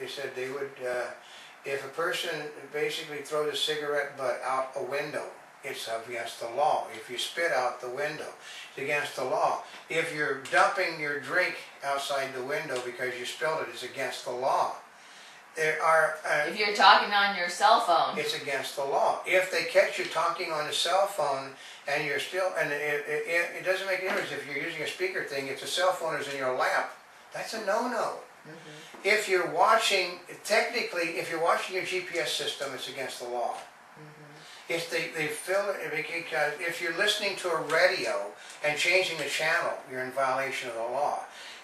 they said they would, if a person basically throws a cigarette butt out a window, it's against the law. If you spit out the window, it's against the law. If you're dumping your drink outside the window because you spilled it, it's against the law. There are. If you're talking on your cell phone, it's against the law. If they catch you talking on a cell phone and you're still, and it doesn't make any difference if you're using a speaker thing, if the cell phone is in your lap, that's a no-no. mm-hmm. If you're watching, technically, if you're watching your GPS system, it's against the law. Mm-hmm. If they fill it, because if you're listening to a radio and changing the channel, you're in violation of the law.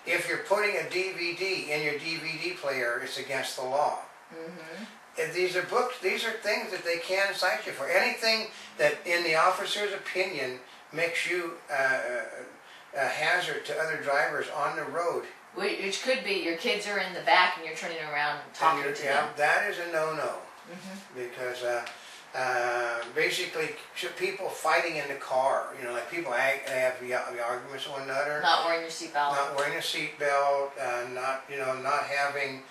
If you're putting a DVD in your DVD player, it's against the law. Mm-hmm. And these are books, these are things that they can cite you for. Anything that, in the officer's opinion, makes you a hazard to other drivers on the road. Which could be your kids are in the back and you're turning around and talking to them. That is a no-no. Mm-hmm. Because basically people fighting in the car, you know, like people have the arguments with one another. Not wearing your seatbelt. Not wearing a seatbelt, not having,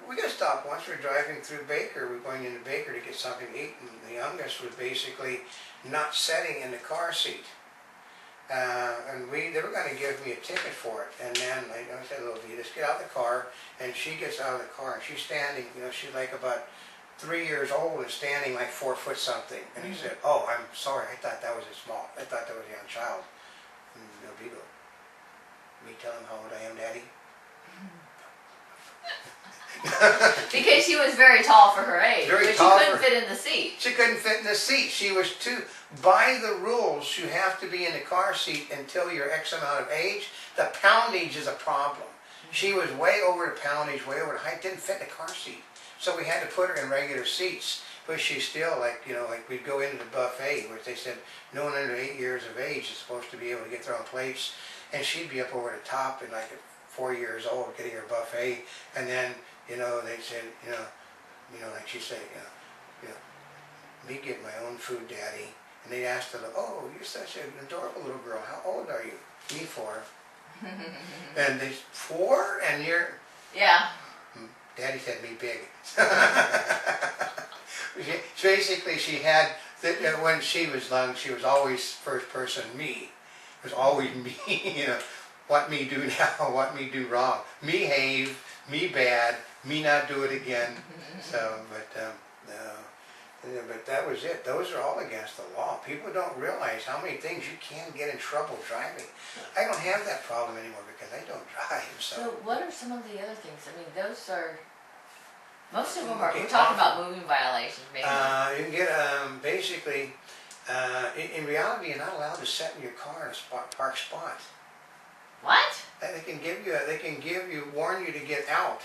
we got stopped once. We're driving through Baker, we're going into Baker to get something to eat, and the youngest was basically not sitting in the car seat. And they were going to give me a ticket for it, and then I said, "Little V, just get out of the car," and she gets out of the car, and she's standing, you know, she's like about 3 years old and standing like 4 foot something. And he said, "Oh, I'm sorry, I thought that was a small, I thought that was a young child." And you go, "Me tell him how old I am, Daddy?" Because she was very tall for her age, but she couldn't fit in the seat. She couldn't fit in the seat. She was too, by the rules, you have to be in the car seat until you're X amount of age. The poundage is a problem. She was way over the poundage, way over the height, didn't fit in the car seat. So we had to put her in regular seats, but she's still like, you know, like we'd go into the buffet, which they said no one under 8 years of age is supposed to be able to get their own plates, and she'd be up over the top and like at 4 years old getting her buffet, and then, you know, they said, you know, like she'd say, "Me get my own food, Daddy," and they'd ask her, "Oh, you're such an adorable little girl. How old are you?" "Me 4." And they 4, and you're, yeah. Daddy said, "Me big." Basically, she had, when she was young, she was always first person me. It was always me, you know, what me do now, what me do wrong. Me have, me bad, me not do it again. So, but that was it. Those are all against the law. People don't realize how many things you can get in trouble driving. I don't have that problem anymore because I don't drive. So what are some of the other things? I mean, those are, most of them are, we're talking about moving violations, maybe. You can get, basically, in reality, you're not allowed to sit in your car in a park spot. What? They can warn you to get out,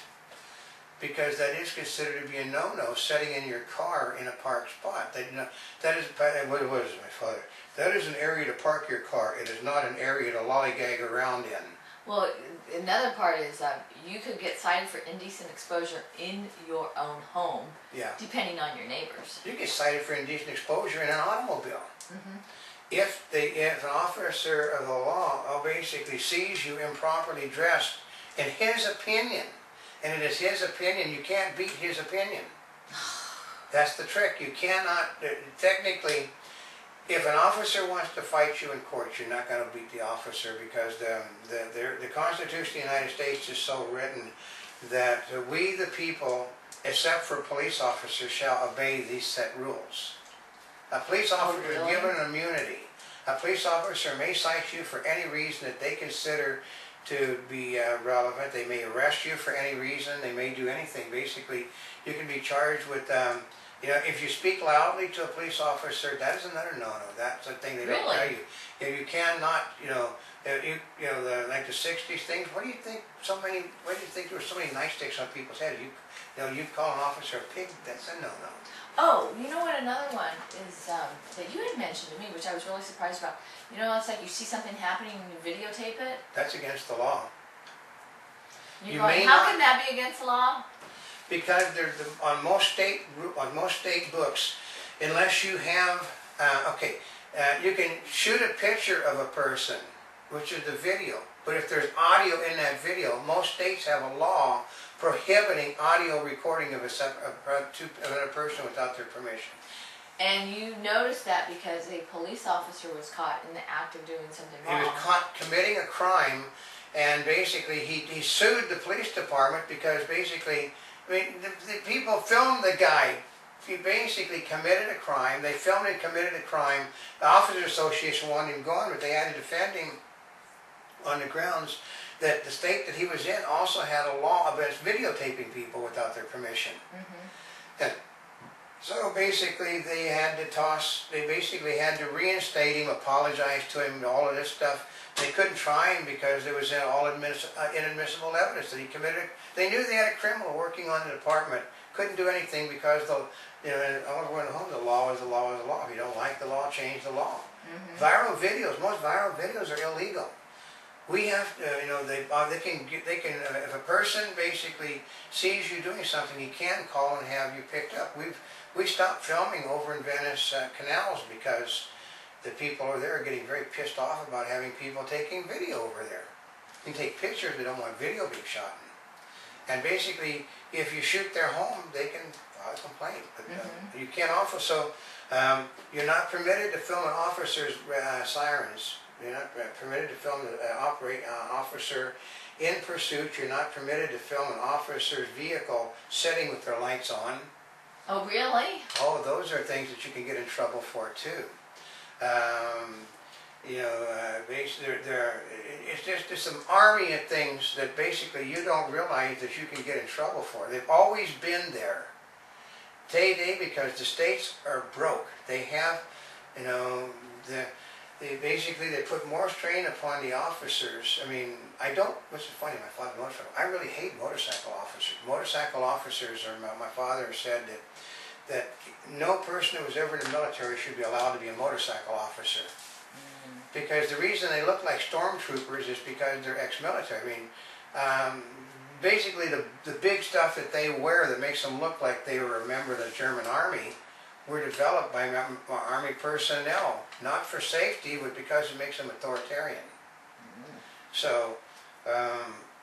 because that is considered to be a no-no, setting in your car in a parked spot. That is, what is it, my father? That is an area to park your car. It is not an area to lollygag around in. Well, another part is you could get cited for indecent exposure in your own home, yeah, depending on your neighbors. You get cited for indecent exposure in an automobile. Mm-hmm. If an officer of the law basically sees you improperly dressed, in his opinion, and it is his opinion, you can't beat his opinion. That's the trick. You cannot, technically, if an officer wants to fight you in court, you're not going to beat the officer, because the Constitution of the United States is so written that we the people, except for police officers, shall obey these set rules. A police officer is given immunity. A police officer may cite you for any reason that they consider to be relevant. They may arrest you for any reason. They may do anything. Basically, you can be charged with, if you speak loudly to a police officer, that is another no-no. That's a thing they don't tell you. If you cannot, like the 60s things. What do you think? Why do you think there were so many nightsticks on people's heads? You call an officer a pig. That's a no-no. Oh, you know what another one is that you had mentioned to me, which I was really surprised about. You know, it's like you see something happening and you videotape it. That's against the law. You're going, how can that be against the law? Because on most state books, unless you have, you can shoot a picture of a person, which is the video. But if there's audio in that video, most states have a law prohibiting audio recording of another person without their permission. And you noticed that because a police officer was caught in the act of doing something He wrong. was caught committing a crime, and basically he sued the police department because basically, I mean, the people filmed the guy. He basically committed a crime. They filmed him committed a crime. The Officers Association wanted him gone, but they had to defend him on the grounds that the state that he was in also had a law against videotaping people without their permission. And so basically they basically had to reinstate him, apologize to him, all of this stuff. They couldn't try him because there was all inadmissible evidence that he committed. They knew they had a criminal working on the department. Couldn't do anything because the law is the law is the law. If you don't like the law, change the law. Viral videos, most viral videos are illegal. We have to, if a person basically sees you doing something, he can call and have you picked up. We stopped filming over in Venice canals because the people over there are getting very pissed off about having people taking video over there. You can take pictures, they don't want video being shot in. And basically, if you shoot their home, they can file a complaint. But you can't also, you're not permitted to film an officer's sirens. You're not permitted to film an officer in pursuit. You're not permitted to film an officer's vehicle sitting with their lights on. Oh, really? Oh, those are things that you can get in trouble for too. Basically, it's just there's some army of things that basically you don't realize that you can get in trouble for. They've always been there. Today, because the states are broke, they have, they put more strain upon the officers. I mean, what's funny, my father motorcycle, I really hate motorcycle officers. Motorcycle officers my father said that no person who was ever in the military should be allowed to be a motorcycle officer. Because the reason they look like stormtroopers is because they're ex-military. I mean, basically the big stuff that they wear that makes them look like they were a member of the German army were developed by army personnel, not for safety, but because it makes them authoritarian. So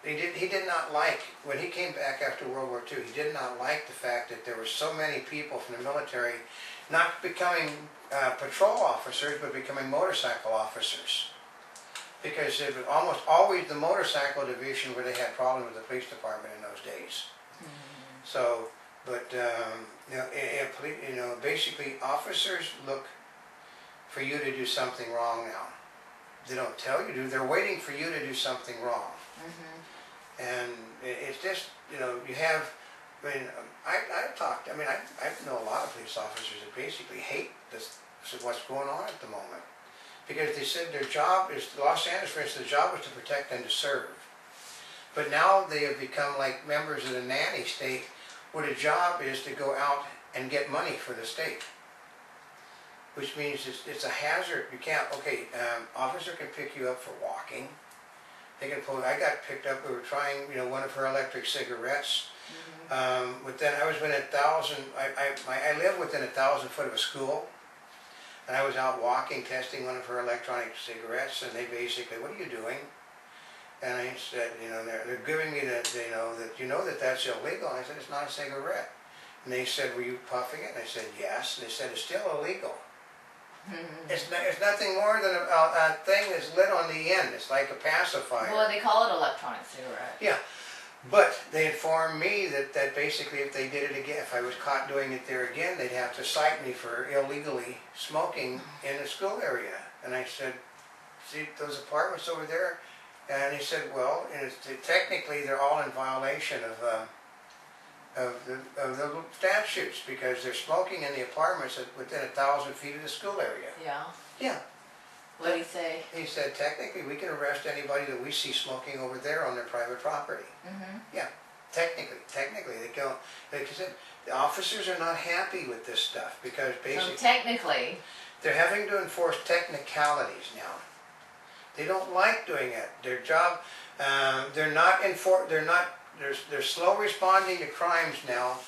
he did not like, when he came back after World War II, he did not like the fact that there were so many people from the military not becoming patrol officers, but becoming motorcycle officers. Because it was almost always the motorcycle division where they had problems with the police department in those days. So, but basically officers look for you to do something wrong now. They don't tell you to, they're waiting for you to do something wrong. And it's just, you have, I know a lot of police officers that basically hate what's going on at the moment. Because they said their job is, Los Angeles, for instance, the job was to protect and to serve. But now they have become like members of the nanny state, where the job is to go out and get money for the state. Which means it's a hazard. You can't, officer can pick you up for walking. They can pull, I got picked up, we were trying, one of her electric cigarettes. But then I was within 1,000, I live within 1,000 foot of a school. And I was out walking, testing one of her electronic cigarettes, and they basically, what are you doing? And I said, they're giving me that, that that's illegal. And I said, it's not a cigarette. And they said, were you puffing it? And I said, yes. And they said, it's still illegal. It's nothing more than a thing that's lit on the end. It's like a pacifier. Well, they call it electronic cigarette. Yeah. But they informed me that basically if they did it again, if I was caught doing it there again, they'd have to cite me for illegally smoking in the school area. And I said, see those apartments over there? And he said, well, technically they're all in violation of the statutes because they're smoking in the apartments within 1,000 feet of the school area. Yeah. Yeah. What did he say? He said, technically, we can arrest anybody that we see smoking over there on their private property. Yeah, technically, they don't. Like I said, the officers are not happy with this stuff because basically, so technically, they're having to enforce technicalities now. They don't like doing it. Their job, they're slow responding to crimes now,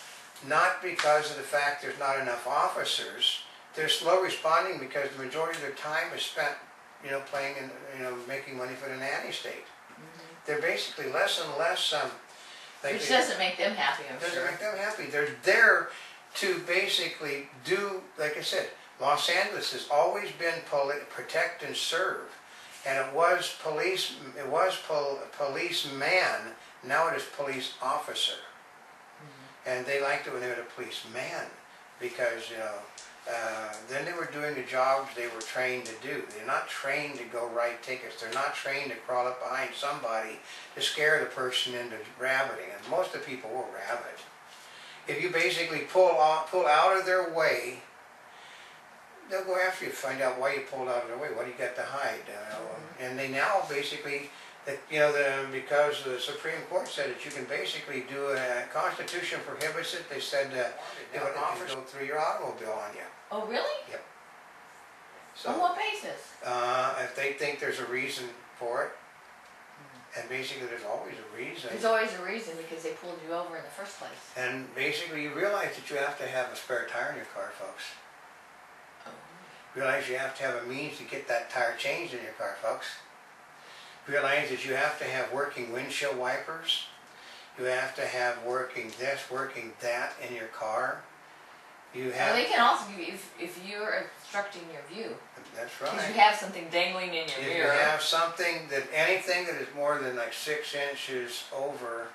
not because of the fact there's not enough officers. They're slow responding because the majority of their time is spent, playing and, making money for the nanny state. They're basically less and less Which doesn't make them happy, I'm Doesn't sure. make them happy. They're there to basically do, like I said, Los Angeles has always been protect and serve. And it was policeman, now it is police officer. And they liked it when they were a policeman because, then they were doing the jobs they were trained to do. They're not trained to go write tickets. They're not trained to crawl up behind somebody to scare the person into rabbiting. And most of the people will rabbit. If you basically pull out of their way, they'll go after you, find out why you pulled out of their way. What do you got to hide? And they now basically, because the Supreme Court said that you can basically do a Constitution prohibits it. They said they would offer go through your automobile on you. Oh, really? Yep. So On what basis? if they think there's a reason for it, and basically there's always a reason. There's always a reason because they pulled you over in the first place. And basically you realize that you have to have a spare tire in your car, folks. Oh. Realize you have to have a means to get that tire changed in your car, folks. Realize that you have to have working windshield wipers. You have to have working this, working that in your car. You have. Well, they can also give you, if you're obstructing your view. That's Because right. you have something dangling in your If mirror. you have something that, anything that is more than like 6 inches over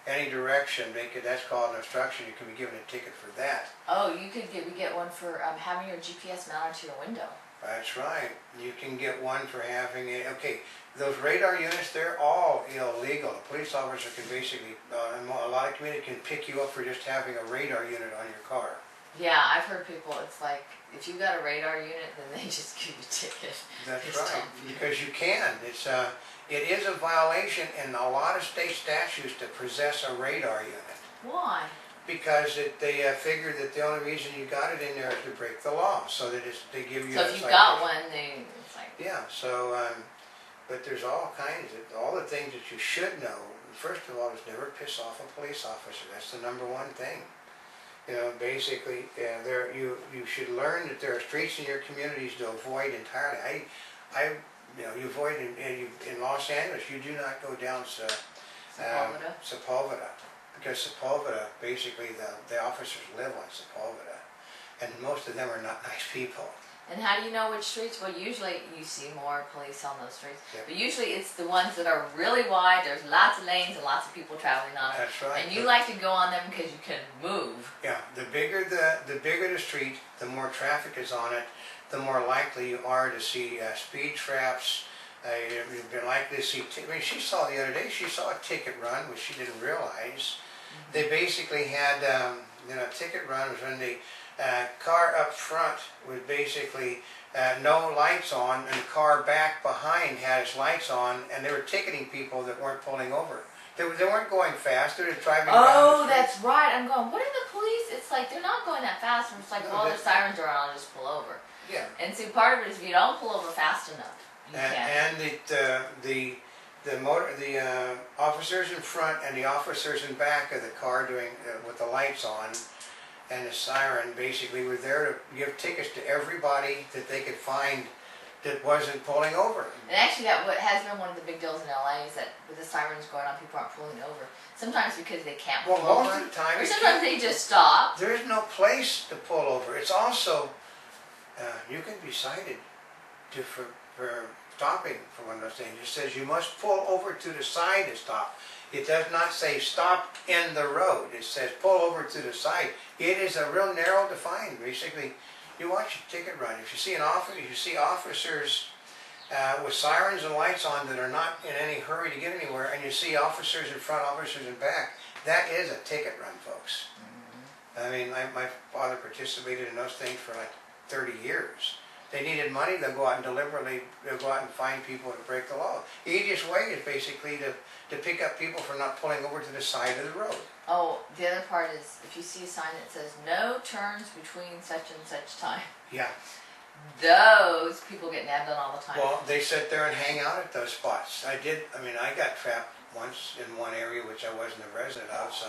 any direction, that's called an obstruction. You can be given a ticket for that. Oh, you could get one for having your GPS mounted to your window. That's right. You can get one for having a, okay, those radar units, they're all illegal. A police officer can basically, a lot of communities can pick you up for just having a radar unit on your car. Yeah, I've heard people, it's like, if you got a radar unit, then they just give you a ticket. That's Based right, on view. because you can. It is a violation in a lot of state statutes to possess a radar unit. Why? Because they figured that the only reason you got it in there is to break the law, so that they give you. So a if you got citation. one, they, it's like. Yeah, so, but there's all kinds all the things that you should know. First of all, is never piss off a police officer. That's the number one thing. Basically, you should learn that there are streets in your communities to avoid entirely. You avoid in Los Angeles. You do not go down Sepulveda, because Sepulveda, basically the officers live on Sepulveda, and most of them are not nice people. And how do you know which streets? Well, usually you see more police on those streets. Yeah. But usually it's the ones that are really wide, there's lots of lanes and lots of people traveling on them. That's right. And you like to go on them because you can move. Yeah, the bigger the street, the more traffic is on it, the more likely you are to see speed traps. You've been likely to see, she saw the other day, she saw a ticket run, which she didn't realize. They basically had, a ticket run was when the car up front was basically no lights on, and the car back behind had its lights on, and they were ticketing people that weren't pulling over. They weren't going fast, they were just driving down the Oh, street. that's right. I'm going, what are the police? It's like, they're not going that fast. And it's like, No, well, the sirens are on, I'll just pull over. Yeah. And see, part of it is if you don't pull over fast enough, you can't. And the officers in front and the officers in back of the car doing with the lights on and the siren basically were there to give tickets to everybody that they could find that wasn't pulling over. And actually, that what has been one of the big deals in LA is that with the sirens going on, people aren't pulling over. Sometimes because they can't pull Well, most over, of the time or you sometimes can't. they just stop. There is no place to pull over. It's also you can be cited for stopping for one of those things. It says you must pull over to the side to stop. It does not say stop in the road. It says pull over to the side. It is a real narrow define. Basically, you watch a ticket run. If you see if you see officers with sirens and lights on that are not in any hurry to get anywhere, and you see officers in front, officers in back, that is a ticket run, folks. I mean, my father participated in those things for like 30 years. They needed money, they'll go out and they'll go out and find people to break the law. The easiest way is basically to pick up people for not pulling over to the side of the road. Oh, the other part is if you see a sign that says no turns between such and such time, Yeah. those people get nabbed on all the time. Well, they sit there and hang out at those spots. I got trapped once in one area which I wasn't a resident of, so.